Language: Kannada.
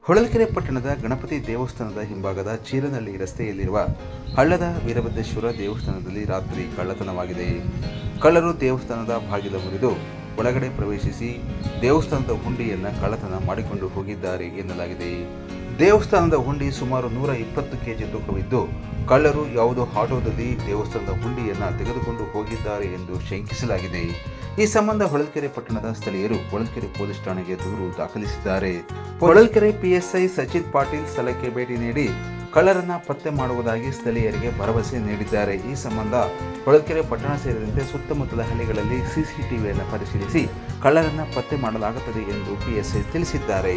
ಹೊಳಲ್ಕೆರೆ ಪಟ್ಟಣದ ಗಣಪತಿ ದೇವಸ್ಥಾನದ ಹಿಂಭಾಗದ ಚೀರನಹಳ್ಳಿ ರಸ್ತೆಯಲ್ಲಿರುವ ಹಳ್ಳದ ವೀರಭದ್ರೇಶ್ವರ ದೇವಸ್ಥಾನದಲ್ಲಿ ರಾತ್ರಿ ಕಳ್ಳತನವಾಗಿದೆ. ಕಳ್ಳರು ದೇವಸ್ಥಾನದ ಬಾಗಿಲು ಮುರಿದು ಒಳಗಡೆ ಪ್ರವೇಶಿಸಿ ದೇವಸ್ಥಾನದ ಹುಂಡಿಯನ್ನು ಕಳ್ಳತನ ಮಾಡಿಕೊಂಡು ಹೋಗಿದ್ದಾರೆ ಎನ್ನಲಾಗಿದೆ. ದೇವಸ್ಥಾನದ ಹುಂಡಿ ಸುಮಾರು 120 ಕೆಜಿ ತೂಕವಿದ್ದು, ಕಳ್ಳರು ಯಾವುದೋ ಆಟೋದಲ್ಲಿ ದೇವಸ್ಥಾನದ ಹುಂಡಿಯನ್ನು ತೆಗೆದುಕೊಂಡು ಹೋಗಿದ್ದಾರೆ ಎಂದು ಶಂಕಿಸಲಾಗಿದೆ. ಈ ಸಂಬಂಧ ಹೊಳಲ್ಕೆರೆ ಪಟ್ಟಣದ ಸ್ಥಳೀಯರು ಹೊಳಲ್ಕೆರೆ ಪೊಲೀಸ್ ಠಾಣೆಗೆ ದೂರು ದಾಖಲಿಸಿದ್ದಾರೆ. ಹೊಳಲ್ಕೆರೆ ಪಿಎಸ್ಐ ಸಚಿನ್ ಪಾಟೀಲ್ ಸ್ಥಳಕ್ಕೆ ಭೇಟಿ ನೀಡಿ ಕಳ್ಳರನ್ನ ಪತ್ತೆ ಮಾಡುವುದಾಗಿ ಸ್ಥಳೀಯರಿಗೆ ಭರವಸೆ ನೀಡಿದ್ದಾರೆ. ಈ ಸಂಬಂಧ ಹೊಳಲ್ಕೆರೆ ಪಟ್ಟಣ ಸೇರಿದಂತೆ ಸುತ್ತಮುತ್ತಲ ಹಳ್ಳಿಗಳಲ್ಲಿ ಸಿಸಿಟಿವಿಯನ್ನು ಪರಿಶೀಲಿಸಿ ಕಳ್ಳರನ್ನ ಪತ್ತೆ ಮಾಡಲಾಗುತ್ತದೆ ಎಂದು ಪಿಎಸ್ಐ ತಿಳಿಸಿದ್ದಾರೆ.